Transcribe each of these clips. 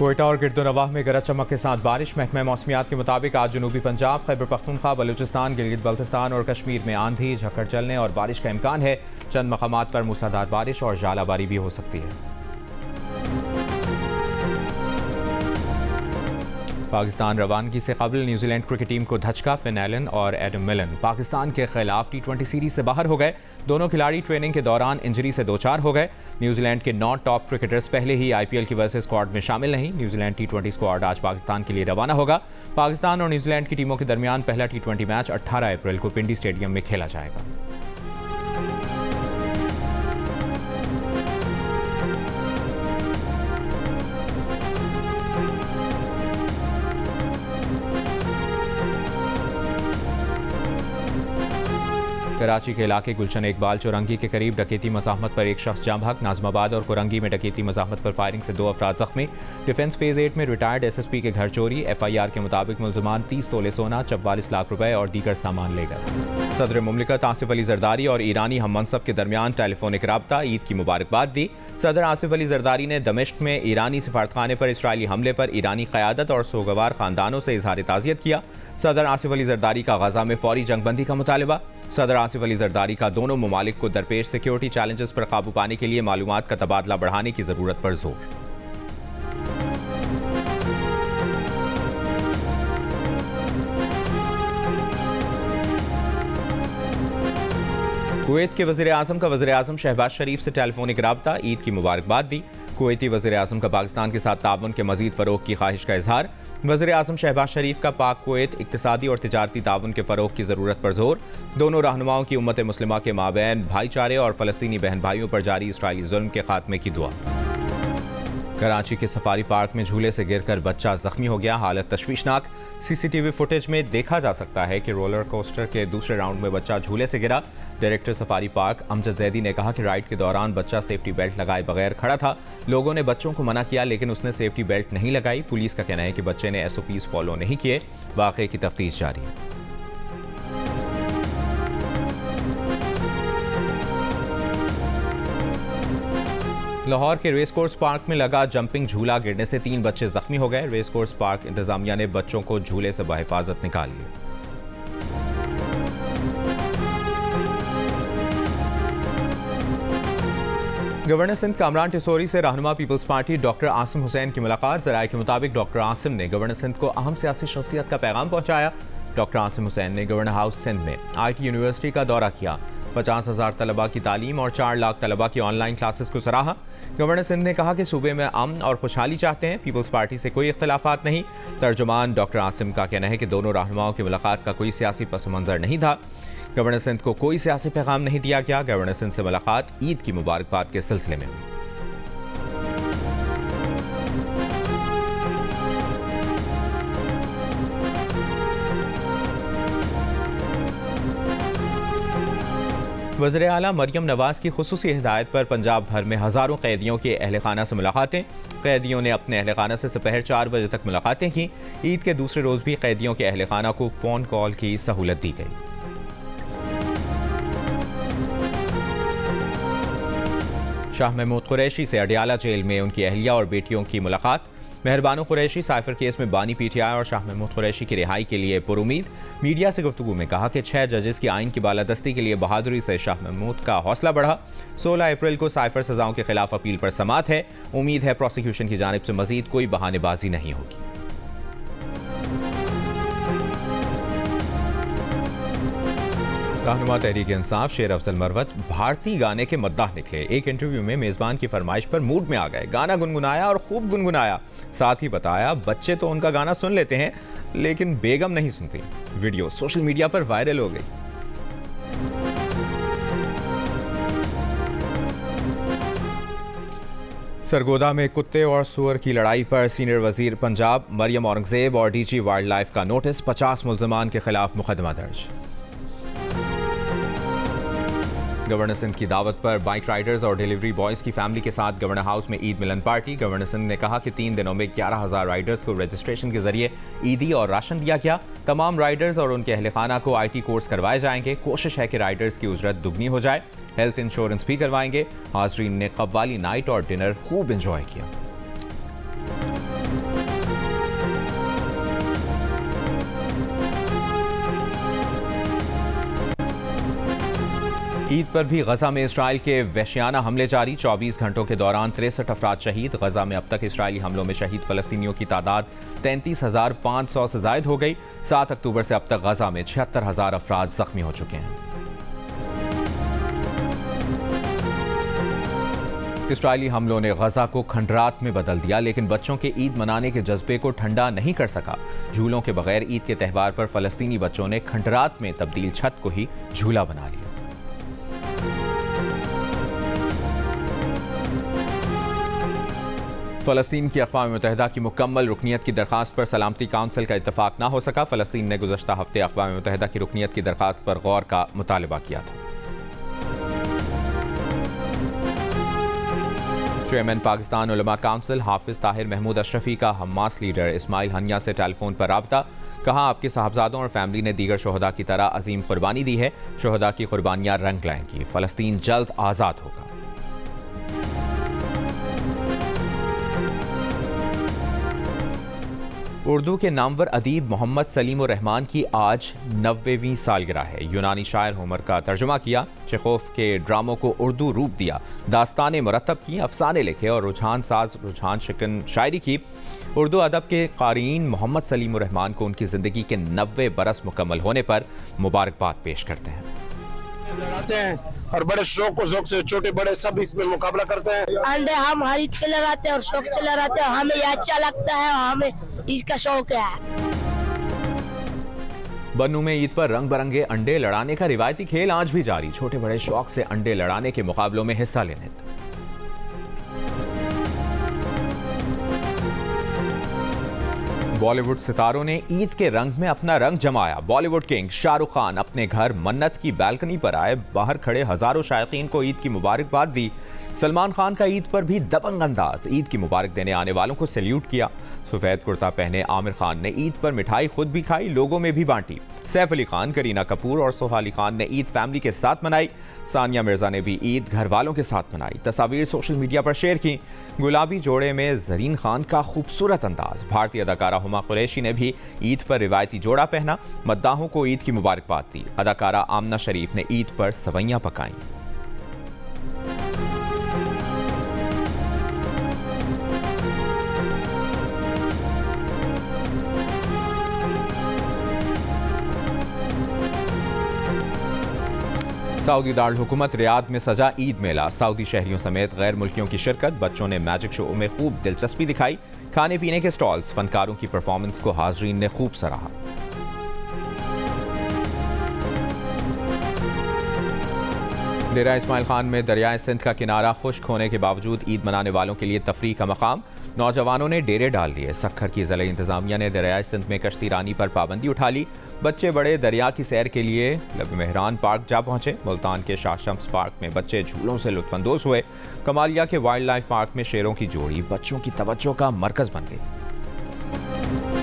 कोयटा और गिरदोनवाह में गरज चमक के साथ बारिश। महकमा मौसमियात के मुताबिक आज जनूबी पंजाब, खैबर पख्तूनख्वा, बलूचिस्तान, गिलगित बल्तिस्तान और कश्मीर में आंधी, झक्कड़ चलने और बारिश का इम्कान है। चंद मकामात पर मूसलाधार बारिश और जालाबारी भी हो सकती है। पाकिस्तान रवानगी से कबल न्यूजीलैंड क्रिकेट टीम को धचका। फिन एलन और एडम मिलन पाकिस्तान के खिलाफ T20 सीरीज से बाहर हो गए। दोनों खिलाड़ी ट्रेनिंग के दौरान इंजरी से दो चार हो गए। न्यूजीलैंड के 9 टॉप क्रिकेटर्स पहले ही IPL की वजह से स्क्वाड में शामिल नहीं। न्यूजीलैंड T20 स्क्वाड आज पाकिस्तान के लिए रवाना होगा। पाकिस्तान और न्यूजीलैंड की टीमों के दरमियान पहला T20 मैच 18 अप्रैल को पिंडी स्टेडियम में खेला जाएगा। कराची के इलाके गुलशन इकबाल चौरंगी के करीब डकैती मज़ाहमत पर एक शख्स जाम हक। नाज़माबाद और कोरंगी में डकैती मज़ाहमत पर फायरिंग से 2 अफराद जख्मी। डिफेंस फेज 8 में रिटायर्ड SSP के घर चोरी। FIR के मुताबिक मुल्ज़मान 30 तोले सोना, 44 लाख रुपए और दीगर सामान ले गए। सदर मुमलिकत आसिफ अली जरदारी और ईरानी हम मनसब के दरमियान टेलीफोनिक राब्ता। ईद की मुबारकबाद दी। सदर आसिफ अली जरदारी ने दमिश्क में ईरानी सिफारतखाने पर इसराइली हमले पर ईरानी क़यादत और सोगवार ख़ानदानों से इजहार ताज़ियत किया। सदर आसिफ अली जरदारी का गजा में फौरी जंगबंदी का मुतालबा। सदर आसिफ अली जरदारी का दोनों ममालिक को दरपेश सिक्योरिटी चैलेंजेस पर काबू पाने के लिए मालूमात का तबादला बढ़ाने की ज़रूरत पर जोर। कुवैत के वज़ीर आज़म का वज़ीर आज़म शहबाज शरीफ से टेलीफोनिक राब्ता। ईद की मुबारकबाद दी। कुवैती वज़ीर आज़म का पाकिस्तान के साथ ताउन के मज़ीद फ़रोग़ की ख्वाहिश का इजहार। वज़ीर आज़म शहबाज शरीफ का पाक कुवैत इक़्तिसादी और तिजारती ताउन के फ़रोग़ की ज़रूरत पर जोर। दोनों रहनुमाओं की उम्मत मुस्लिमा के माबैन भाईचारे और फ़लस्तीनी बहन भाइयों पर जारी इसराइली जुल्म के खात्मे की दुआ। कराची के सफारी पार्क में झूले से गिरकर बच्चा जख्मी हो गया, हालत तशवीशनाक। CCTV फुटेज में देखा जा सकता है कि रोलर कोस्टर के दूसरे राउंड में बच्चा झूले से गिरा। Director safari park Amjad Zaidi ने कहा कि राइड के दौरान बच्चा सेफ्टी बेल्ट लगाए बगैर खड़ा था। लोगों ने बच्चों को मना किया लेकिन उसने सेफ्टी बेल्ट नहीं लगाई। पुलिस का कहना है कि बच्चे ने SOPs फॉलो नहीं किए। वाक़े की तफ्तीश जारी है। लाहौर के रेस कोर्स पार्क में लगा जंपिंग झूला गिरने से 3 बच्चे जख्मी हो गए। रेस कोर्स पार्क इंतजामिया ने बच्चों को झूले से बहिफाजत निकाल लिया। गवर्नर सिंध कामरान टिसोरी से रहनुमा पीपल्स पार्टी डॉक्टर आसिम हुसैन की मुलाकात। ज़राए के मुताबिक डॉक्टर आसिम ने गवर्नर सिंध को अहम सियासी शख्सियत का पैगाम पहुंचाया। डॉक्टर आसिम हुसैन ने गवर्नर हाउस सिंध में IT यूनिवर्सिटी का दौरा किया। 50,000 तलबा की तालीम और 4 लाख तलबा की ऑनलाइन क्लासेस को सराहा। गवर्नर सिंध ने कहा कि सूबे में अमन और खुशहाली चाहते हैं। पीपल्स पार्टी से कोई इख्तलाफात नहीं। तर्जुमान डॉक्टर आसिम का कहना है कि दोनों रहनुमाओं की मुलाकात का कोई सियासी पस मंज़र नहीं था। गवर्नर सिंध को कोई सियासी पैगाम नहीं दिया गया। गवर्नर सिंध से मुलाकात ईद की मुबारकबाद के सिलसिले में। वज़ीर आला मरियम नवाज की खुसूसी हिदायत पर पंजाब भर में हज़ारों कैदियों के अहल खाना से मुलाकातें। कैदियों ने अपने अहल खाना से दोपहर 4 बजे तक मुलाकातें की। ईद के दूसरे रोज़ भी कैदियों के अहल खाना को फ़ोन कॉल की सहूलत दी गई। शाह महमूद कुरैशी से अडियाला जेल में उनकी अहलिया और बेटियों की मुलाकात। मेहरबानो कुरैशी साइफर केस में बानी PTI और शाह महमूद कुरैशी की रिहाई के लिए पुरुमीद। मीडिया से गुफ्तगू में कहा कि 6 जजेस की आइन की बालादस्ती के लिए बहादुरी से शाह महमूद का हौसला बढ़ा। 16 अप्रैल को साइफर सजाओं के खिलाफ अपील पर समात है। उम्मीद है प्रोसिक्यूशन की जानिब से मजीद कोई बहानेबाजी नहीं होगी। रहनुमा तहरीक इंसाफ शेर अफजल मरवत भारतीय गाने के मद्दाह निकले। एक इंटरव्यू में मेज़बान की फरमाइश पर मूड में आ गए, गाना गुनगुनाया और खूब गुनगुनाया। साथ ही बताया बच्चे तो उनका गाना सुन लेते हैं लेकिन बेगम नहीं सुनती। वीडियो सोशल मीडिया पर वायरल हो गई। सरगोदा में कुत्ते और सुअर की लड़ाई पर सीनियर वजीर पंजाब मरियम औरंगजेब और DG वाइल्ड लाइफ का नोटिस। 50 मुल्ज़मान के खिलाफ मुकदमा दर्ज। गवर्नर सिंध की दावत पर बाइक राइडर्स और डिलीवरी बॉयज़ की फैमिली के साथ गवर्नर हाउस में ईद मिलन पार्टी। गवर्नर सिंध ने कहा कि 3 दिनों में 11,000 राइडर्स को रजिस्ट्रेशन के जरिए ईदी और राशन दिया गया। तमाम राइडर्स और उनके अहल खाना को IT कोर्स करवाए जाएंगे। कोशिश है कि राइडर्स की उजरत दुगनी हो जाए। हेल्थ इंश्योरेंस भी करवाएंगे। हाज़रीन ने कव्वाली नाइट और डिनर खूब इंजॉय किया। ईद पर भी गजा में इसराइल के वहशियाना हमले जारी। 24 घंटों के दौरान 63 अफराद शहीद। गजा में अब तक इसराइली हमलों में शहीद फलस्तीनियों की तादाद 33,500 से जायद हो गई। 7 अक्टूबर से अब तक गजा में 76,000 अफराद जख्मी हो चुके हैं। इसराइली हमलों ने गजा को खंडरात में बदल दिया, लेकिन बच्चों के ईद मनाने के जज्बे को ठंडा नहीं कर सका। झूलों के बगैर ईद के त्यौहार पर फलस्तीनी बच्चों ने खंडरात में तब्दील छत को ही झूला बना लिया। फलस्तीन की अक़वाम मुत्तहिदा की मुकम्मल रुकनियत की दरख्वास्त पर सलामती काउंसिल का इत्तफाक ना हो सका। फलस्तीन ने गुज़श्ता हफ्ते अक़वाम मुत्तहिदा की रुकनियत की दरख्वास्त पर गौर का मुतालबा किया था। चेयरमैन पाकिस्तान उलमा काउंसिल हाफिज ताहिर महमूद अशरफी का हमास लीडर इस्माइल हनिया से टेलीफोन पर राब्ता। कहा, आपके साहबजादों और फैमिली ने दीगर शोहदा की तरह अजीम कुर्बानी दी है। शोहदा की कुर्बानियां रंग लाएंगी। फलस्तीन जल्द आज़ाद होगा। उर्दू के नामवर अदीब मोहम्मद सलीम रहमान की आज 90वीं सालगिरह है। यूनानी शायर होमर का तर्जुमा किया, चेखोव के ड्रामों को उर्दू रूप दिया, दास्तानें मुरतब की, अफसाने लिखे और रुझान साज रुझान शिकन शायरी की। उर्दू अदब के क़ारीन मोहम्मद सलीम रहमान को उनकी ज़िंदगी के 90 बरस मुकम्मल होने पर मुबारकबाद पेश करते हैं। लड़ाते हैं और बड़े शौक से छोटे बड़े सब इसमें मुकाबला करते हैं। अंडे हम हर ईद पे लड़ाते हैं और शौक से लड़ाते हैं। हमें ये अच्छा लगता है, हमें इसका शौक है। बन्नू में ईद पर रंग बिरंगे अंडे लड़ाने का रिवायती खेल आज भी जारी। छोटे बड़े शौक से अंडे लड़ाने के मुकाबलों में हिस्सा लेने। बॉलीवुड सितारों ने ईद के रंग में अपना रंग जमाया। बॉलीवुड किंग शाहरुख खान अपने घर मन्नत की बालकनी पर आए, बाहर खड़े हजारों शायकीन को ईद की मुबारकबाद दी। सलमान खान का ईद पर भी दबंग अंदाज, ईद की मुबारक देने आने वालों को सैल्यूट किया। सफेद कुर्ता पहने आमिर खान ने ईद पर मिठाई खुद भी खाई, लोगों में भी बांटी। सैफ अली खान, करीना कपूर और सोहा अली खान ने ईद फैमिली के साथ मनाई। सानिया मिर्जा ने भी ईद घर वालों के साथ मनाई। तस्वीर सोशल मीडिया पर शेयर की। गुलाबी जोड़े में जरीन खान का खूबसूरत अंदाज। भारतीय अदाकारा हुमा कुरैशी ने भी ईद पर रिवायती जोड़ा पहना, मद्दाहों को ईद की मुबारकबाद दी। अदाकारा आमना शरीफ ने ईद पर सवैयां पकाई। सऊदी दारुल हुकूमत रियाद में सजा ईद मेला। सऊदी शहरियों समेत गैर मुल्कियों की शिरकत। बच्चों ने मैजिक शो में खूब दिलचस्पी दिखाई। खाने पीने के स्टॉल्स, फनकारों की परफॉर्मेंस को हाजरीन ने खूब सराहा। डेरा इस्माइल खान में दरियाए सिंध का किनारा खुश्क होने के बावजूद ईद मनाने वालों के लिए तफरीह का मकाम। नौजवानों ने डेरे डाल लिए। सखर की ज़िला इंतजामिया ने दरियाए सिंध में कश्ती रानी पर पाबंदी उठा ली। बच्चे बड़े दरिया की सैर के लिए लब मेहरान पार्क जा पहुंचे। मुल्तान के शाह शम्स पार्क में बच्चे झूलों से लुत्फानंदोज हुए। कमालिया के वाइल्ड लाइफ पार्क में शेरों की जोड़ी बच्चों की तवज्जो का मरकज बन गई।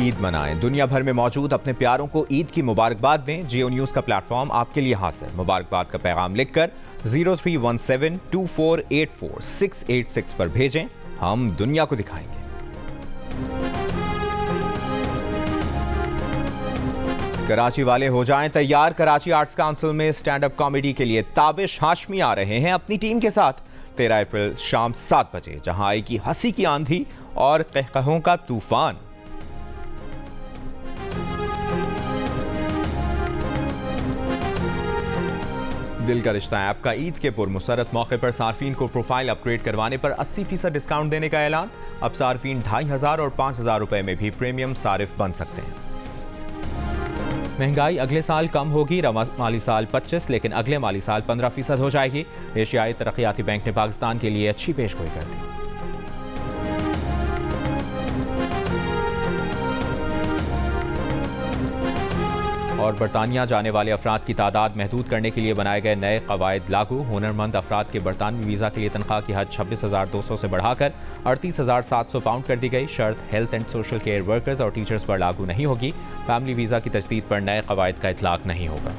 ईद मनाएं, दुनिया भर में मौजूद अपने प्यारों को ईद की मुबारकबाद दें। जियो न्यूज़ का प्लेटफॉर्म आपके लिए हाजिर। मुबारकबाद का पैगाम लिखकर 03172484 पर भेजें। हम दुनिया को दिखाएंगे। कराची वाले हो जाएं तैयार। कराची आर्ट्स काउंसिल में स्टैंड अप कॉमेडी के लिए ताबिश हाशमी आ रहे हैं अपनी टीम के साथ। 13 अप्रैल शाम 7 बजे, जहां आएगी हंसी की आंधी और कहकहों का तूफान। दिल का रिश्ता ऐप का ईद के पुरमुसरत मौके पर सार्फिन को प्रोफाइल अपग्रेड करवाने पर 80% डिस्काउंट देने का ऐलान। अब सार्फिन 2500 और 5000 रुपए में भी प्रीमियम सारिफ बन सकते हैं। महंगाई अगले साल कम होगी। रवा माली साल 25, लेकिन अगले माली साल 15% हो जाएगी। एशियाई तरक्याती बैंक ने पाकिस्तान के लिए अच्छी पेशगोई कर दी। और बरतानिया जाने वाले अफराद की तादाद महदूद करने के लिए बनाए गए नए कवायद लागू। हुनरमंद अफराद के बरतानवी वीज़ा के लिए तनख्वाह की हद 26,200 से बढ़ाकर 38,700 पाउंड कर दी गई। शर्त health and social care workers और टीचर्स पर लागू नहीं होगी। फैमिली वीज़ा की तजदीद पर नए कवायद का इतलाक नहीं होगा।